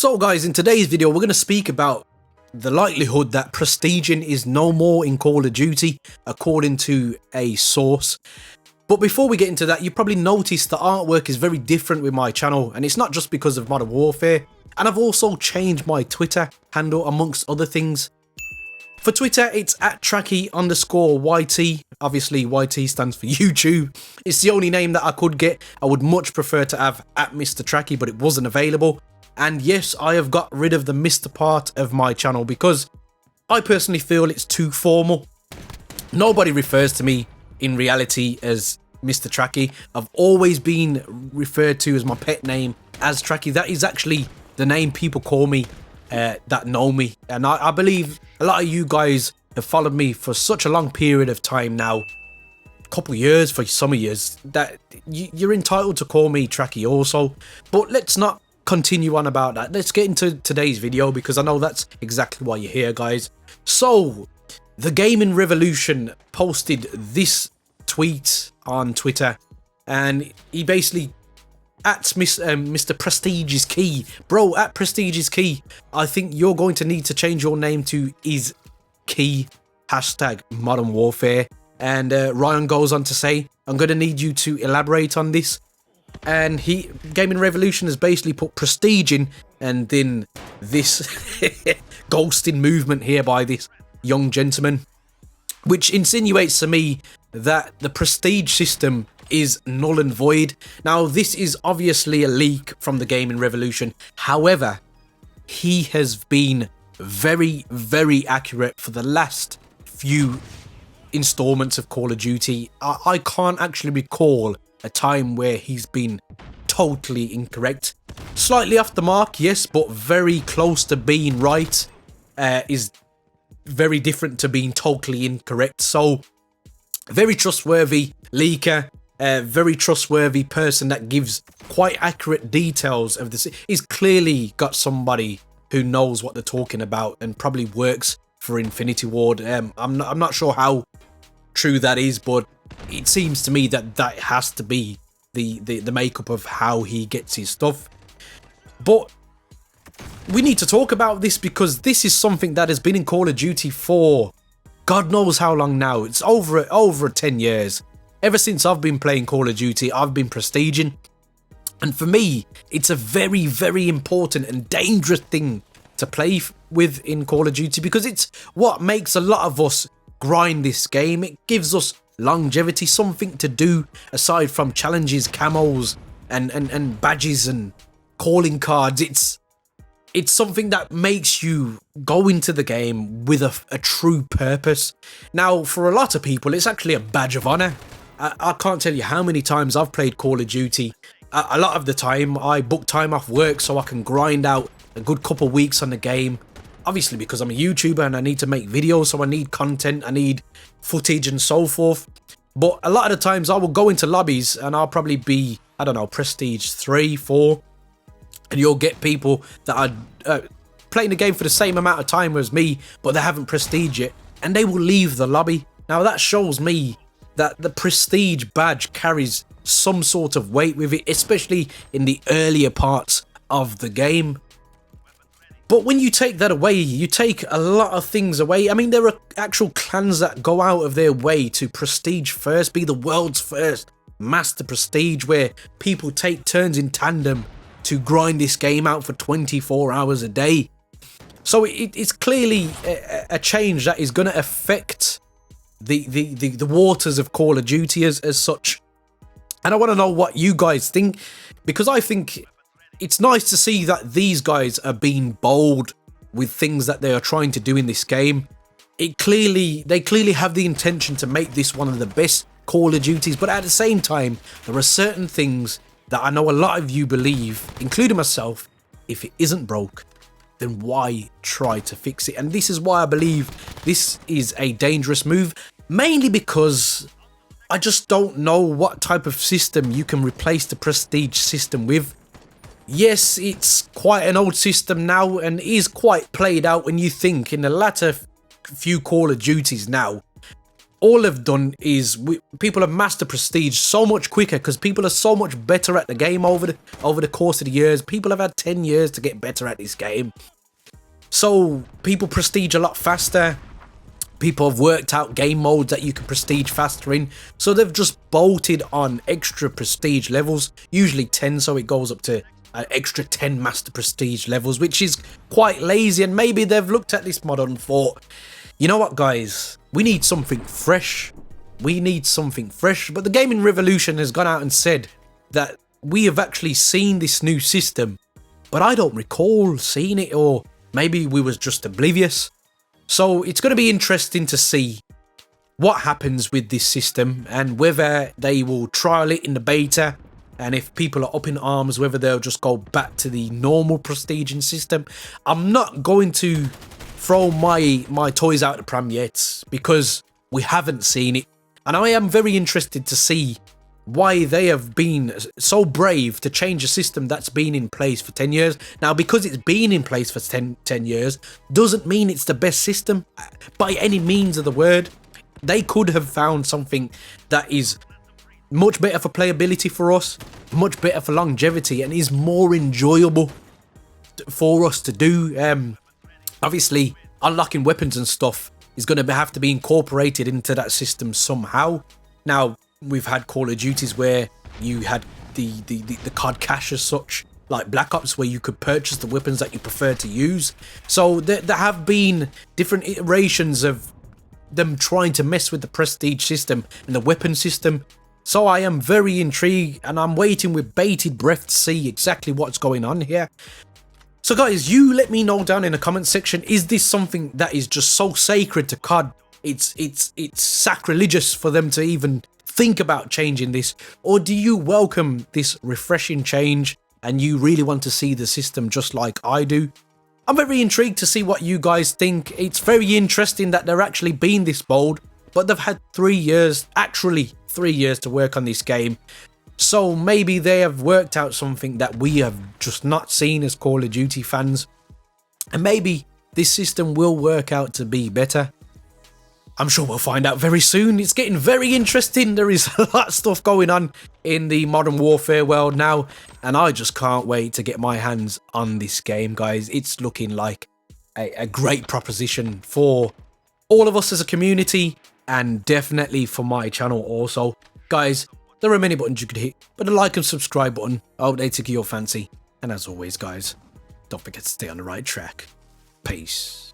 So guys, in today's video we're going to speak about the likelihood that prestiging is no more in Call of Duty according to a source. But before we get into that, you probably noticed the artwork is very different with my channel, and it's not just because of Modern Warfare, and I've also changed my Twitter handle amongst other things. For Twitter, it's at Trakky_YT. Obviously, YT stands for YouTube. It's the only name that I could get. I would much prefer to have at Mr. Trakky, but it wasn't available. And yes, I have got rid of the Mr. part of my channel because I personally feel it's too formal. Nobody refers to me in reality as Mr. Trakky. I've always been referred to as my pet name as Trakky. That is actually the name people call me that know me. And I believe a lot of you guys have followed me for such a long period of time now, a couple of years for some of years, that you're entitled to call me Trakky also. But let's not continue on about that. Let's get into today's video because I know that's exactly why you're here, guys. So the Gaming Revolution posted this tweet on Twitter, and he basically at Mr. Prestige is key. Bro, at Prestige is key. I think you're going to need to change your name to is key hashtag Modern Warfare. And Ryan goes on to say, I'm going to need you to elaborate on this. And Gaming Revolution has basically put prestige in, and then this ghosting movement here by this young gentleman, which insinuates to me that the prestige system is null and void. Now, this is obviously a leak from the Gaming Revolution. However, he has been very, very accurate for the last few installments of Call of Duty. I can't actually recall a time where he's been totally incorrect. Slightly off the mark, yes, but very close to being right is very different to being totally incorrect. So, very trustworthy leaker, very trustworthy person that gives quite accurate details of this. He's clearly got somebody who knows what they're talking about and probably works for Infinity Ward. I'm not sure how true that is, but it seems to me that that has to be the makeup of how he gets his stuff. But we need to talk about this because this is something that has been in Call of Duty for God knows how long now. It's over 10 years. Ever since I've been playing Call of Duty, I've been prestiging. And for me, it's a very, very important and dangerous thing to play with in Call of Duty because it's what makes a lot of us grind this game. It gives us longevity, something to do aside from challenges, camos, and badges and calling cards. It's something that makes you go into the game with a true purpose. Now, for a lot of people, it's actually a badge of honor. I can't tell you how many times I've played Call of Duty. A lot of the time, I book time off work so I can grind out a good couple weeks on the game. Obviously, because I'm a YouTuber and I need to make videos, so I need content, I need footage and so forth. But a lot of the times I will go into lobbies and I'll probably be, I don't know, prestige 3, 4. And you'll get people that are playing the game for the same amount of time as me, but they haven't prestige yet. And they will leave the lobby. Now that shows me that the prestige badge carries some sort of weight with it, especially in the earlier parts of the game. But when you take that away, you take a lot of things away. I mean, there are actual clans that go out of their way to prestige first, be the world's first master prestige, where people take turns in tandem to grind this game out for 24 hours a day. So it's clearly a change that is going to affect the waters of Call of Duty as such. And I want to know what you guys think, because I think it's nice to see that these guys are being bold with things that they are trying to do in this game. They clearly have the intention to make this one of the best Call of Duties, but at the same time, there are certain things that I know a lot of you believe, including myself, if it isn't broke, then why try to fix it? And this is why I believe this is a dangerous move, mainly because I just don't know what type of system you can replace the prestige system with. Yes, it's quite an old system now and is quite played out when you think in the latter few Call of Duties now. all they've done is people have mastered Prestige so much quicker because people are so much better at the game over the course of the years. People have had 10 years to get better at this game. So people Prestige a lot faster. People have worked out game modes that you can Prestige faster in. So they've just bolted on extra Prestige levels, usually 10, so it goes up to an extra 10 Master Prestige levels, which is quite lazy. And maybe they've looked at this mod and thought, you know what, guys? We need something fresh. We need something fresh. But the Gaming Revolution has gone out and said that we have actually seen this new system, but I don't recall seeing it, or maybe we was just oblivious. So it's going to be interesting to see what happens with this system and whether they will trial it in the beta, and if people are up in arms, whether they'll just go back to the normal prestiging system. I'm not going to throw my toys out the pram yet because we haven't seen it, and I am very interested to see why they have been so brave to change a system that's been in place for 10 years. Now, because it's been in place for 10 years doesn't mean it's the best system by any means of the word. They could have found something that is much better for playability for us, much better for longevity, and is more enjoyable for us to do. Obviously, unlocking weapons and stuff is going to have to be incorporated into that system somehow. Now, we've had Call of Duties where you had the COD cache as such, like Black Ops, where you could purchase the weapons that you prefer to use. So there have been different iterations of them trying to mess with the prestige system and the weapon system. So I am very intrigued, and I'm waiting with bated breath to see exactly what's going on here. So guys, you let me know down in the comment section, is this something that is just so sacred to COD? It's sacrilegious for them to even think about changing this, or do you welcome this refreshing change and you really want to see the system just like I do? I'm very intrigued to see what you guys think. It's very interesting that they're actually being this bold, but they've had 3 years, actually 3 years to work on this game. So maybe they have worked out something that we have just not seen as Call of Duty fans. And maybe this system will work out to be better. I'm sure we'll find out very soon. It's getting very interesting. There is a lot of stuff going on in the Modern Warfare world now, and I just can't wait to get my hands on this game, guys. It's looking like a great proposition for all of us as a community, and definitely for my channel also. Guys, there are many buttons you could hit, but the like and subscribe button, I hope they tickle your fancy. And as always, guys, don't forget to stay on the right track. Peace.